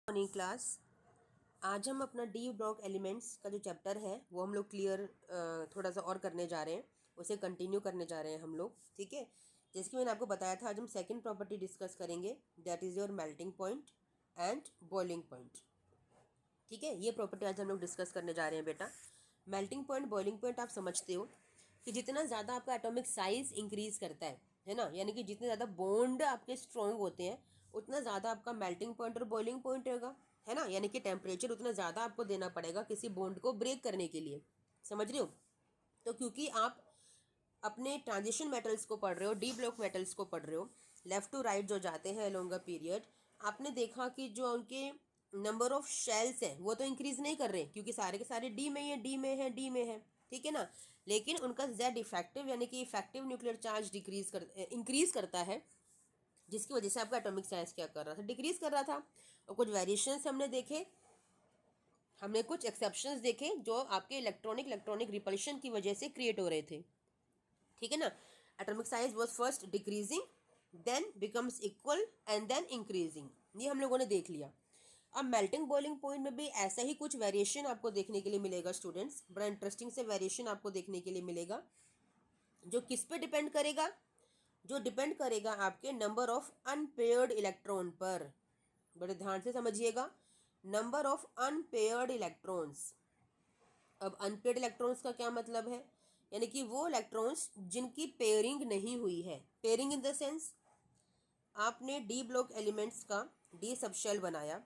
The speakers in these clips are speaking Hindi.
Morning class. आज हम अपना डी ब्लॉक एलिमेंट्स का जो चैप्टर है वो हम लोग क्लियर थोड़ा सा और करने जा रहे हैं, उसे कंटिन्यू करने जा रहे हैं हम लोग। ठीक है, जैसे कि मैंने आपको बताया था, आज हम सेकंड प्रॉपर्टी डिस्कस करेंगे, that is your melting point and boiling point. ठीक है, ये प्रॉपर्टी आज हम लोग डिस्कस करने जा रहे हैं बेटा। मेल्टिंग पॉइंट, बॉइलिंग पॉइंट आप समझते हो कि जितना ज़्यादा आपका एटॉमिक साइज इंक्रीज करता है ना, यानी कि जितने ज़्यादा बॉन्ड आपके स्ट्रॉन्ग होते हैं उतना ज़्यादा आपका मेल्टिंग पॉइंट और बॉइलिंग पॉइंट होगा, है ना। यानी कि टेम्परेचर उतना ज़्यादा आपको देना पड़ेगा किसी बॉन्ड को ब्रेक करने के लिए, समझ रहे हो। तो क्योंकि आप अपने ट्रांजिशन मेटल्स को पढ़ रहे हो, डी ब्लॉक मेटल्स को पढ़ रहे हो, लेफ्ट टू राइट जो जाते हैं लॉन्गर पीरियड, आपने देखा कि जो उनके नंबर ऑफ शेल्स है वो तो इंक्रीज नहीं कर रहे, क्योंकि सारे के सारे डी में ही है, डी में है, डी में है, ठीक है ना। लेकिन उनका जेड इफेक्टिव यानी कि इफेक्टिव न्यूक्लियर चार्ज इंक्रीज करता है, जिसकी वजह से आपका एटॉमिक साइज क्या कर रहा था, डिक्रीज कर रहा था। और कुछ वेरिएशंस हमने देखे, हमने कुछ एक्सेप्शंस देखे जो आपके इलेक्ट्रॉनिक रिपल्शन की वजह से क्रिएट हो रहे थे, ठीक है ना। Atomic size was first decreasing, then becomes equal and then increasing, ये हम लोगों ने देख लिया। अब मेल्टिंग बॉइलिंग पॉइंट में भी ऐसा ही कुछ वेरिएशन आपको देखने के लिए मिलेगा स्टूडेंट्स, बड़ा इंटरेस्टिंग से वेरिएशन आपको देखने के लिए मिलेगा, जो किस पे डिपेंड करेगा, जो डिपेंड करेगा आपके नंबर ऑफ अनपेयर्ड इलेक्ट्रॉन पर। बड़े ध्यान से समझिएगा, नंबर ऑफ अनपेयर्ड इलेक्ट्रॉन्स। अब अनपेयर्ड इलेक्ट्रॉन्स का क्या मतलब है, यानी कि वो इलेक्ट्रॉन्स जिनकी पेयरिंग नहीं हुई है। पेयरिंग इन द सेंस, आपने डी ब्लॉक एलिमेंट्स का डी सबशेल बनाया,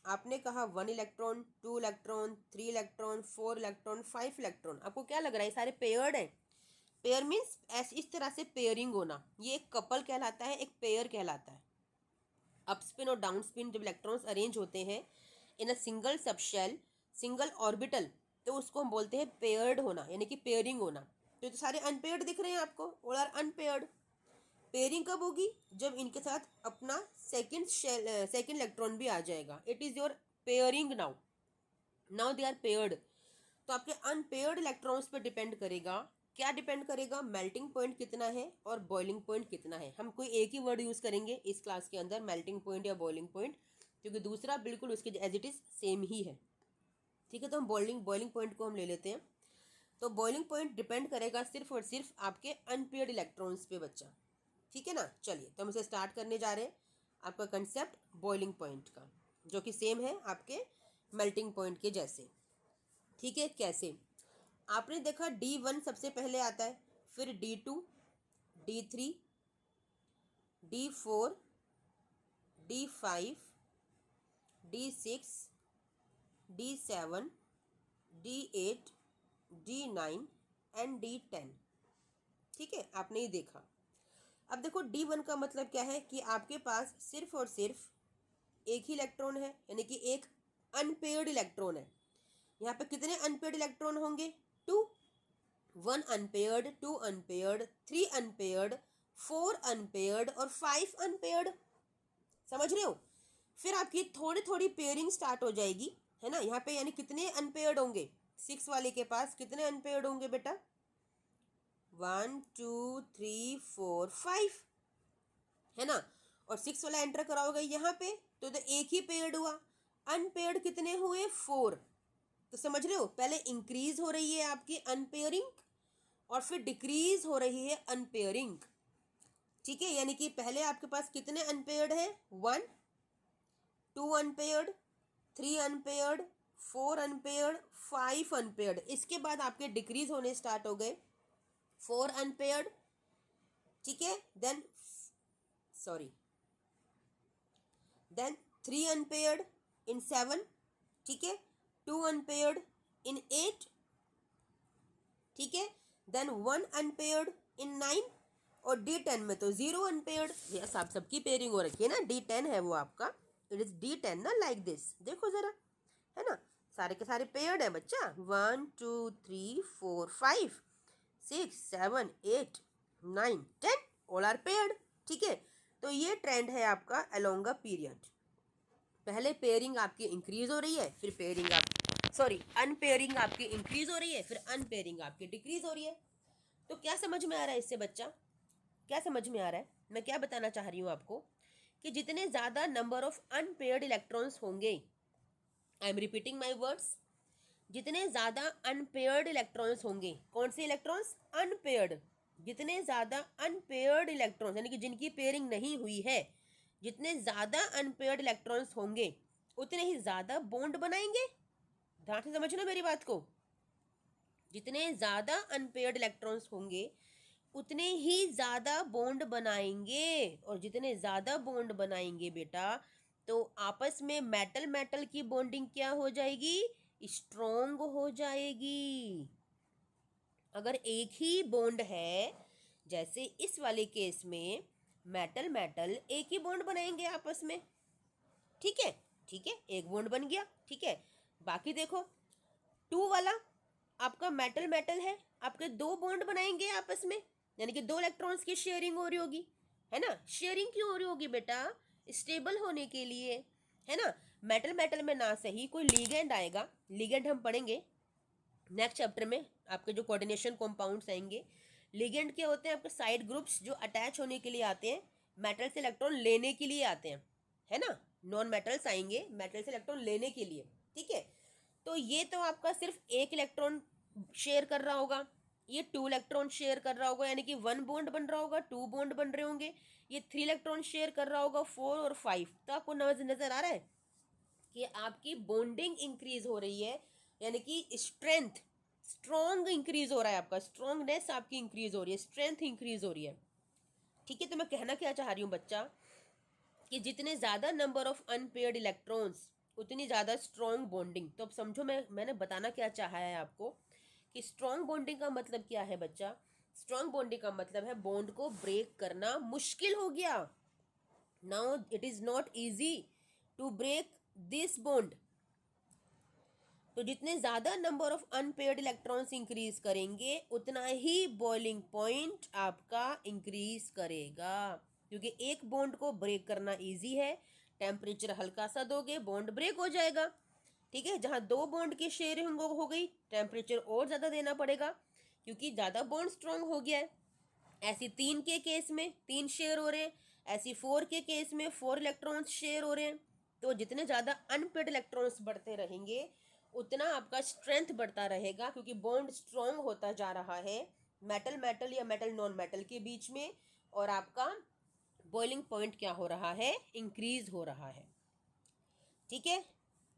आपने कहा 1 electron, 2 electron, 3 electron, 4 electron, 5 electron. आपको क्या लग रहा है सारे पेयर्ड है? पेयर मीन्स ऐसे इस तरह से पेयरिंग होना, ये एक कपल कहलाता है, एक पेयर कहलाता है। अप स्पिन और डाउन स्पिन जब इलेक्ट्रॉन्स अरेंज होते हैं in a single subshell, single orbital, तो उसको हम बोलते हैं पेयर्ड होना, यानी कि पेयरिंग होना। तो ये तो सारे अनपेयर्ड दिख रहे हैं आपको, ऑल आर अनपेयर्ड। पेयरिंग कब होगी? जब इनके साथ अपना सेकेंड इलेक्ट्रॉन भी आ जाएगा, it is your pairing now, now they are paired. तो आपके अनपेयर्ड इलेक्ट्रॉन्स पे डिपेंड करेगा, क्या डिपेंड करेगा, मेल्टिंग पॉइंट कितना है और बॉइलिंग पॉइंट कितना है। हम कोई एक ही वर्ड यूज करेंगे इस क्लास के अंदर, मेल्टिंग पॉइंट या बॉइलिंग पॉइंट, क्योंकि दूसरा बिल्कुल उसके एज इट इज सेम ही है। ठीक है, तो हम बॉइलिंग पॉइंट को हम ले लेते हैं। तो बॉइलिंग पॉइंट डिपेंड करेगा सिर्फ और सिर्फ आपके अनपेयर्ड इलेक्ट्रॉन्स पे बच्चा, ठीक है ना। चलिए, तो हम इसे स्टार्ट करने जा रहे हैं, आपका कंसेप्ट बॉइलिंग पॉइंट का, जो कि सेम है आपके मेल्टिंग पॉइंट के जैसे। ठीक है, कैसे? आपने देखा D1 सबसे पहले आता है, फिर D2, D3, D4, D5, D6, D7, D8, D9 and D10। ठीक है, आपने ही देखा। अब देखो D1 का मतलब क्या है कि आपके पास सिर्फ और सिर्फ एक ही इलेक्ट्रॉन है, यानी कि एक अनपेयर्ड इलेक्ट्रॉन है। यहाँ पे कितने अनपेयर्ड इलेक्ट्रॉन होंगे? 2, 1 अनपेयर्ड, 2 अनपेयर्ड, 3 अनपेयर्ड, 4 अनपेयर्ड और 5 अनपेयर्ड, समझ रहे हो। फिर आपकी थोड़ी थोड़ी पेयरिंग स्टार्ट हो जाएगी, है ना। यहाँ पे यानी कितने अनपेयर्ड होंगे? 6 वाले के पास कितने अनपेयर्ड होंगे बेटा? 1 2 3 4 5, है ना। और 6 वाला एंटर कराओगे यहाँ पे तो एक ही पेयर्ड हुआ। अनपेयर्ड कितने हुए? 4। तो समझ रहे हो, पहले इंक्रीज हो रही है आपकी अनपेयरिंग और फिर डिक्रीज हो रही है अनपेयरिंग। ठीक है, यानी कि पहले आपके पास कितने अनपेयर्ड है? 1, 2 अनपेयर्ड, 3 अनपेयर्ड, 4 अनपेयर्ड, 5 अनपेयर्ड। इसके बाद आपके डिक्रीज होने स्टार्ट हो गए, 4 अनपेयर्ड, ठीक है, देन सॉरी देन 3 अनपेयर्ड इन 7, ठीक है, 2 अनपेयर्ड इन 8, ठीक है, देन 1 अनपेयर्ड इन 9, और D10 में तो 0 अनपेयर्ड। यस, आप सबकी पेयरिंग हो रखी है ना, D10 है वो आपका, इट इज D10 ना, लाइक दिस, देखो जरा, है ना। सारे के सारे पेयर्ड है बच्चा, 1 2 3 4 5 6 7 8 9 10, ऑल आर पेयर्ड। ठीक है, तो ये ट्रेंड है आपका अलोंग अ पीरियड। पहले पेयरिंग आपकी इंक्रीज हो रही है, फिर पेयरिंग अनपेयरिंग आपकी इंक्रीज हो रही है, फिर अनपेयरिंग आपकी डिक्रीज हो रही है। तो क्या समझ में आ रहा है इससे बच्चा? क्या समझ में आ रहा है? मैं क्या बताना चाह रही हूँ आपको कि जितने ज़्यादा नंबर ऑफ अनपेयर्ड इलेक्ट्रॉन्स होंगे, I am repeating my words, जितने ज़्यादा अनपेयर्ड इलेक्ट्रॉन्स होंगे, कौन से इलेक्ट्रॉन्स? अनपेयर्ड। जितने ज़्यादा अनपेयर्ड इलेक्ट्रॉन्स यानी कि जिनकी पेयरिंग नहीं हुई है, जितने ज़्यादा अनपेयर्ड इलेक्ट्रॉन्स होंगे उतने ही ज़्यादा बॉन्ड बनाएंगे। ध्यान से समझना मेरी बात को। जितने ज़्यादा अनपेयर्ड इलेक्ट्रॉन्स होंगे उतने ही ज़्यादा बॉन्ड बनाएंगे, और जितने ज़्यादा बॉन्ड बनाएंगे बेटा, तो आपस में मेटल मेटल की बॉन्डिंग क्या हो जाएगी? स्ट्रॉन्ग हो जाएगी। अगर एक ही बॉन्ड है, जैसे इस वाले केस में मेटल मेटल एक ही बॉन्ड बनाएंगे आपस में, ठीक है, ठीक है, एक बॉन्ड बन गया, ठीक है। बाकी देखो 2 वाला आपका मेटल मेटल है, आपके 2 बॉन्ड बनाएंगे आपस में, यानी कि 2 इलेक्ट्रॉन्स की शेयरिंग हो रही होगी, है ना। शेयरिंग क्यों हो रही होगी बेटा? स्टेबल होने के लिए, है ना। मेटल मेटल में ना सही कोई लिगेंड आएगा, लिगेंड हम पढ़ेंगे नेक्स्ट चैप्टर में। आपके जो कोऑर्डिनेशन कंपाउंड्स आएंगे, लिगेंड क्या होते हैं? आपके साइड ग्रुप्स जो अटैच होने के लिए आते हैं, मेटल से इलेक्ट्रॉन लेने के लिए आते हैं, है ना। नॉन मेटल्स आएंगे मेटल से इलेक्ट्रॉन लेने के लिए, ठीक है। तो ये तो आपका सिर्फ एक इलेक्ट्रॉन शेयर कर रहा होगा, ये 2 इलेक्ट्रॉन शेयर कर रहा होगा, यानी कि 1 बॉन्ड बन रहा होगा, 2 बॉन्ड बन रहे होंगे। ये 3 इलेक्ट्रॉन शेयर कर रहा होगा, 4 और 5। तो आपको नजर आ रहा है कि आपकी बॉन्डिंग इंक्रीज हो रही है, यानी कि स्ट्रेंथ, स्ट्रॉन्ग इंक्रीज हो रहा है, आपका स्ट्रॉन्गनेस आपकी इंक्रीज हो रही है, स्ट्रेंथ इंक्रीज हो रही है, ठीक है। तो मैं कहना क्या चाह रही हूँ बच्चा, कि जितने ज़्यादा नंबर ऑफ अनपेयर्ड इलेक्ट्रॉन्स उतनी ज़्यादा स्ट्रॉन्ग बॉन्डिंग। तो अब समझो मैंने बताना क्या चाहा है आपको, कि स्ट्रॉन्ग बॉन्डिंग का मतलब क्या है बच्चा? स्ट्रॉन्ग बॉन्डिंग का मतलब है बॉन्ड को ब्रेक करना मुश्किल हो गया। Now it is not easy to break this bond. तो जितने ज़्यादा number of unpaired electrons increase करेंगे उतना ही बॉइलिंग पॉइंट आपका इंक्रीज करेगा, क्योंकि एक बॉन्ड को ब्रेक करना इजी है, टेम्परेचर हल्का सा दोगे बॉन्ड ब्रेक हो जाएगा, ठीक है। जहाँ 2 बॉन्ड की शेयरिंग हो गई, टेम्परेचर और ज़्यादा देना पड़ेगा, क्योंकि ज़्यादा बॉन्ड स्ट्रॉन्ग हो गया है। ऐसी 3 के केस में 3 शेयर हो रहे हैं, ऐसी 4 के केस में 4 इलेक्ट्रॉन्स शेयर हो रहे हैं। तो जितने ज़्यादा अनपेयर्ड इलेक्ट्रॉन्स बढ़ते रहेंगे उतना आपका स्ट्रेंथ बढ़ता रहेगा, क्योंकि बॉन्ड स्ट्रॉन्ग होता जा रहा है मेटल मेटल या मेटल नॉन मेटल के बीच में, और आपका बॉइलिंग पॉइंट क्या हो रहा है? इंक्रीज हो रहा है, ठीक है।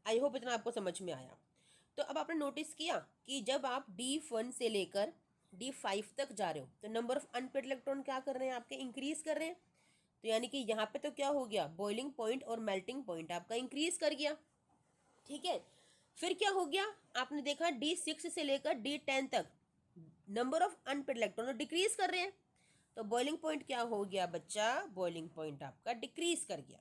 आई होप इतना आपको समझ में आया। तो अब आपने नोटिस किया कि जब आप D1 से लेकर D5 तक जा रहे हो तो नंबर ऑफ अनपेयर्ड इलेक्ट्रॉन क्या कर रहे हैं? आपके इंक्रीज कर रहे हैं। तो यानी कि यहाँ पे तो क्या हो गया? बॉइलिंग पॉइंट और मेल्टिंग पॉइंट आपका इंक्रीज कर गया, ठीक है। फिर क्या हो गया? आपने देखा D6 से लेकर D10 तक number of unpaired electron decrease कर रहे हैं। तो बॉइलिंग पॉइंट क्या हो गया बच्चा? बॉइलिंग पॉइंट आपका डिक्रीज कर गया।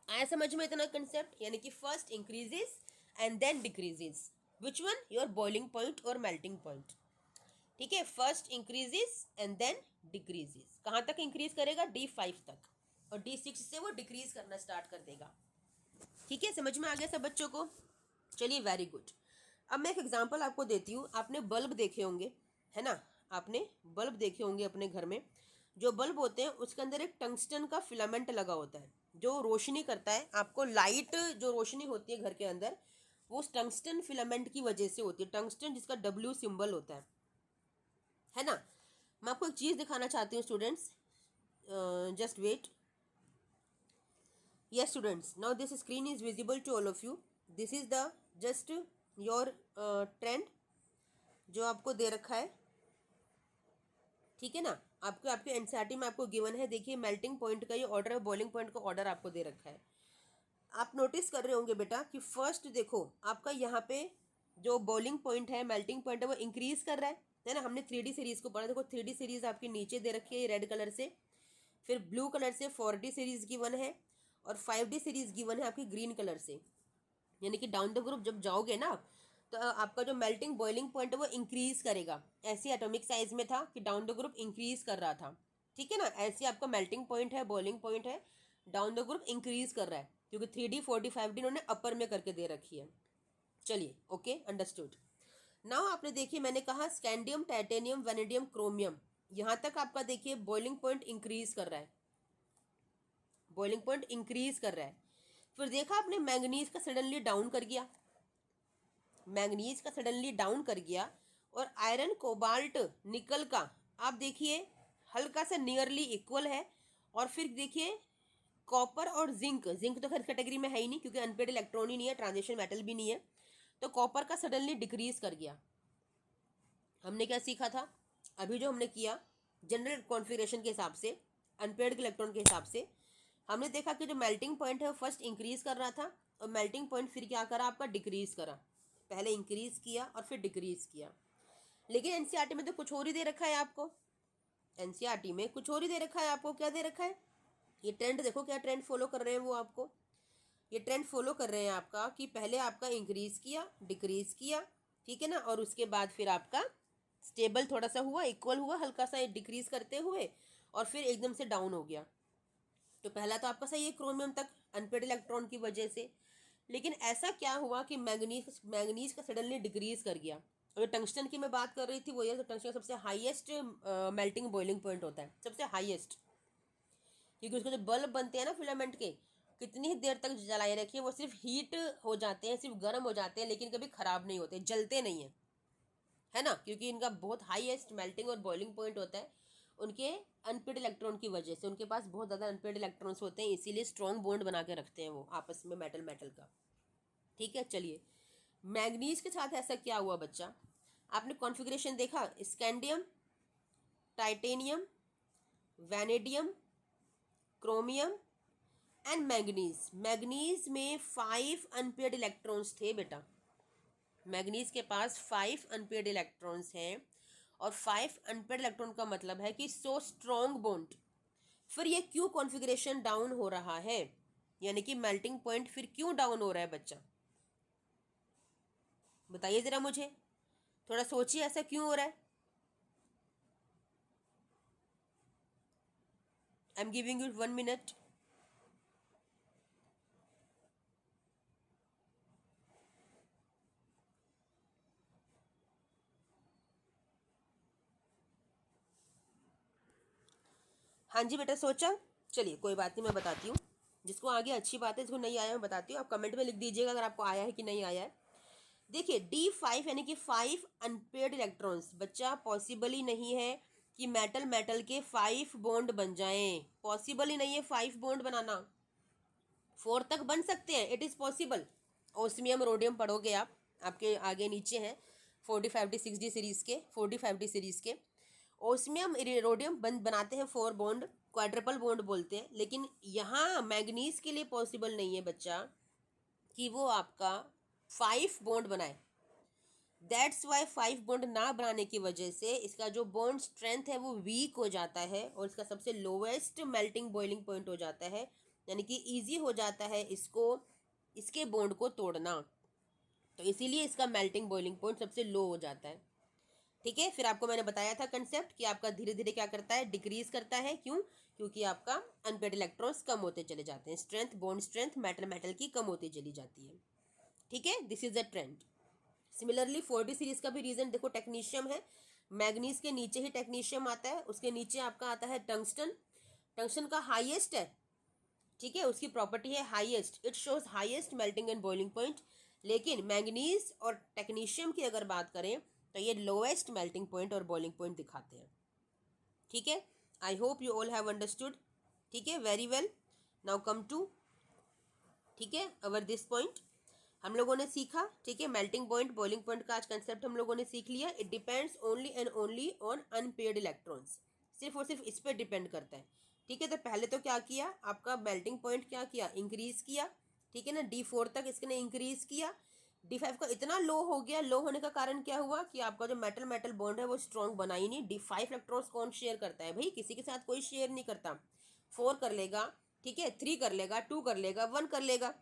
आया समझ में इतना कंसेप्ट? यानी कि first increases and then decreases. Which one? Your boiling point और मेल्टिंग पॉइंट, ठीक है। First increases and then decreases. कहाँ तक इंक्रीज करेगा? D5 तक, और D6 से वो डिक्रीज करना स्टार्ट कर देगा, ठीक है। समझ में आ गया सब बच्चों को? चलिए, वेरी गुड। अब मैं एक एग्जांपल आपको देती हूँ। आपने बल्ब देखे होंगे, है ना, आपने बल्ब देखे होंगे अपने घर में। जो बल्ब होते हैं उसके अंदर एक टंगस्टन का फिलामेंट लगा होता है जो रोशनी करता है आपको। लाइट जो रोशनी होती है घर के अंदर, वो टंगस्टन फिलामेंट की वजह से होती है। टंगस्टन जिसका W सिंबल होता है ना। मैं आपको एक चीज़ दिखाना चाहती हूँ students, just wait. Yes students, now this screen is visible to all of you. This is the just your trend जो आपको दे रखा है, ठीक है ना। आपको आपके एनसीईआरटी में आपको गिवन है, देखिए मेल्टिंग पॉइंट का ये ऑर्डर है, बॉइलिंग पॉइंट का ऑर्डर आपको दे रखा है। आप नोटिस कर रहे होंगे बेटा कि फर्स्ट देखो आपका यहाँ पे जो बॉइलिंग पॉइंट है, मेल्टिंग पॉइंट है, वो इंक्रीज कर रहा है ना। हमने 3D सीरीज को पढ़ा, देखो 3D सीरीज आपकी नीचे दे रखी है रेड कलर से, फिर ब्लू कलर से 4D सीरीज गिवन है, और 5D सीरीज गिवन है आपकी ग्रीन कलर से। यानी कि डाउन द ग्रुप जब जाओगे ना तो आपका जो मेल्टिंग बॉइलिंग पॉइंट है वो इंक्रीज करेगा। ऐसे एटॉमिक साइज में था कि डाउन द ग्रुप इंक्रीज कर रहा था, ठीक है ना। ऐसे आपका मेल्टिंग पॉइंट है, बॉइलिंग पॉइंट है, डाउन द ग्रुप इंक्रीज कर रहा है, क्योंकि 3D 4D 5D इन्होंने अपर में करके दे रखी है। चलिए, ओके, अंडरस्टूड। नाउ आपने देखिए मैंने कहा स्कैंडियम, टाइटेनियम, वेनेडियम, क्रोमियम, यहाँ तक आपका देखिए बॉइलिंग पॉइंट इंक्रीज कर रहा है। बॉइलिंग पॉइंट इंक्रीज कर रहा है। फिर देखा आपने मैंगनीज का सडनली डाउन कर गया, मैंगनीज का सडनली डाउन कर गया, और आयरन कोबाल्ट निकल का आप देखिए हल्का सा नियरली इक्वल है। और फिर देखिए कॉपर और जिंक, जिंक तो खैर कैटेगरी में है ही नहीं क्योंकि अनपेड इलेक्ट्रॉन ही नहीं है, ट्रांजिशन मेटल भी नहीं है, तो कॉपर का सडनली डिक्रीज कर गया। हमने क्या सीखा था अभी जो हमने किया जनरल कॉन्फ़िगरेशन के हिसाब से, अनपेड इलेक्ट्रॉन के हिसाब से, हमने देखा कि जो मेल्टिंग पॉइंट है वो फर्स्ट इंक्रीज कर रहा था और मेल्टिंग पॉइंट फिर क्या करा आपका डिक्रीज करा, पहले इंक्रीज किया और फिर डिक्रीज किया। लेकिन एनसीईआरटी में तो कुछ और ही दे रखा है आपको, एनसीईआरटी में कुछ और ही दे रखा है आपको। क्या दे रखा है, ये ट्रेंड देखो, क्या ट्रेंड फॉलो कर रहे हैं वो आपको, ये ट्रेंड फॉलो कर रहे हैं आपका कि पहले आपका इंक्रीज किया, डिक्रीज किया, ठीक है ना, और उसके बाद फिर आपका स्टेबल थोड़ा सा हुआ, इक्वल हुआ, हल्का सा डिक्रीज करते हुए, और फिर एकदम से डाउन हो गया। तो पहला तो आपका सही है क्रोमियम तक अनपेड इलेक्ट्रॉन की वजह से, लेकिन ऐसा क्या हुआ कि मैंगनीज का सडनली डिक्रीज कर गया। और टंगस्टन की मैं बात कर रही थी वो ये, तो टंगस्टन का सबसे हाईएस्ट मेल्टिंग बॉइलिंग पॉइंट होता है, सबसे हाईएस्ट, क्योंकि उसके जो बल्ब बनते हैं ना फिलामेंट के, कितनी ही देर तक जलाए रखिए वो सिर्फ हीट हो जाते हैं, सिर्फ गर्म हो जाते हैं, लेकिन कभी ख़राब नहीं होते, जलते नहीं हैं, है ना, क्योंकि इनका बहुत हाईएस्ट मेल्टिंग और बॉइलिंग पॉइंट होता है उनके अनपेड इलेक्ट्रॉन की वजह से। उनके पास बहुत ज़्यादा अनपेड इलेक्ट्रॉन्स होते हैं, इसीलिए स्ट्रॉन्ग बॉन्ड बना के रखते हैं वो आपस में मेटल मेटल का। ठीक है, चलिए मैग्नीज के साथ ऐसा क्या हुआ बच्चा, आपने कॉन्फ़िगरेशन देखा, scandium, titanium, vanadium, chromium and manganese. Manganese में 5 अनपेड इलेक्ट्रॉन्स थे बेटा, मैग्नीज के पास 5 अनपेड इलेक्ट्रॉन्स हैं, और 5 अनपेड इलेक्ट्रॉन का मतलब है कि सो स्ट्रॉन्ग बॉन्ड। फिर ये क्यों कॉन्फ़िगरेशन डाउन हो रहा है, यानी कि मेल्टिंग पॉइंट फिर क्यों डाउन हो रहा है बच्चा, बताइए ज़रा मुझे, थोड़ा सोचिए ऐसा क्यों हो रहा है। I am giving you 1 minute. हाँ जी बेटा सोचा, चलिए कोई बात नहीं, मैं बताती हूँ, जिसको आगे अच्छी बात है, जिसको नहीं आया मैं बताती हूँ, आप कमेंट में लिख दीजिएगा अगर आपको आया है कि नहीं आया है। देखिए D5 यानी कि 5 अनपेड इलेक्ट्रॉन्स बच्चा, पॉसिबल ही नहीं है कि मेटल मेटल के 5 बॉन्ड बन जाएं, पॉसिबल ही नहीं है 5 बॉन्ड बनाना, 4 तक बन सकते हैं, it is possible. Osmium rhodium पढ़ोगे आप, आपके आगे नीचे हैं 40, 50, 60 सीरीज़ के, 40, 50 सीरीज़ के ओस्मियम रोडियम बनाते हैं 4 बॉन्ड, क्वाड्रपल बॉन्ड बोलते हैं, लेकिन यहाँ मैग्नीज के लिए पॉसिबल नहीं है बच्चा कि वो आपका 5 बॉन्ड बनाए। दैट्स वाई 5 बॉन्ड ना बनाने की वजह से इसका जो बॉन्ड स्ट्रेंथ है वो वीक हो जाता है, और इसका सबसे लोवेस्ट मेल्टिंग बॉइलिंग पॉइंट हो जाता है, यानी कि ईजी हो जाता है इसको, इसके बॉन्ड को तोड़ना, तो इसीलिए इसका मेल्टिंग बॉइलिंग पॉइंट सबसे लो हो जाता है। ठीक है, फिर आपको मैंने बताया था कंसेप्ट कि आपका धीरे धीरे क्या करता है, डिक्रीज करता है, क्यों, क्योंकि आपका अनपेड इलेक्ट्रॉन्स कम होते चले जाते हैं, strength, bond strength metal metal की कम होती चली जाती है। ठीक है, this is the trend. Similarly 40 series का भी रीजन देखो, टेक्नीशियम है, मैग्नीज के नीचे ही टेक्नीशियम आता है, उसके नीचे आपका आता है टंगस्टन, टंगस्टन का हाईएस्ट है, ठीक है, उसकी प्रॉपर्टी है highest, it shows highest melting and boiling point. लेकिन मैग्नीज और टेक्नीशियम की अगर बात करें तो ये लोएस्ट मेल्टिंग पॉइंट और बॉइलिंग पॉइंट दिखाते हैं। ठीक है, I hope you all have understood. ठीक है, very well, now come to, ठीक है, अवर दिस पॉइंट हम लोगों ने सीखा, ठीक है, मेल्टिंग पॉइंट बॉइलिंग पॉइंट का आज कंसेप्ट हम लोगों ने सीख लिया। It depends only and only on unpaired electrons, सिर्फ और सिर्फ इस पर डिपेंड करता है। ठीक है, तो पहले तो क्या किया आपका मेल्टिंग पॉइंट, क्या किया, इंक्रीज किया, ठीक है ना, D4 तक इसने इंक्रीज किया, D5 का इतना लो हो गया, लो होने का कारण क्या हुआ कि आपका जो मेटल मेटल बॉन्ड है वो स्ट्रॉन्ग बना ही नहीं। D5 इलेक्ट्रॉन्स कौन शेयर करता है भाई, किसी के साथ कोई शेयर नहीं करता, 4 कर लेगा, ठीक है, 3 कर लेगा, 2 कर लेगा, 1 कर लेगा,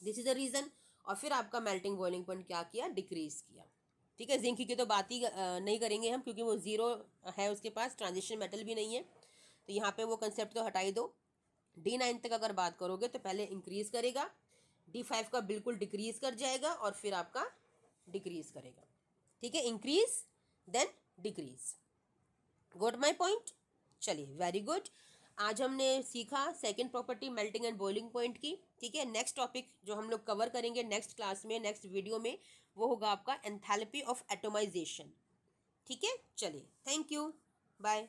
दिस इज द रीजन। और फिर आपका मेल्टिंग बॉइलिंग पॉइंट क्या किया, डिक्रीज किया। ठीक है, जिंक की तो बात ही नहीं करेंगे हम, क्योंकि वो जीरो है, उसके पास ट्रांजिशन मेटल भी नहीं है, तो यहाँ पे वो कंसेप्ट तो हटा ही दो। D9 तक अगर बात करोगे तो पहले इंक्रीज करेगा, D5 का बिल्कुल डिक्रीज कर जाएगा, और फिर आपका डिक्रीज करेगा। ठीक है, increase then decrease, got my point. चलिए वेरी गुड, आज हमने सीखा second property melting and boiling point की। ठीक है, नेक्स्ट टॉपिक जो हम लोग कवर करेंगे नेक्स्ट क्लास में, नेक्स्ट वीडियो में, वो होगा आपका एंथैल्पी ऑफ एटोमाइजेशन। ठीक है, चलिए, थैंक यू, बाय।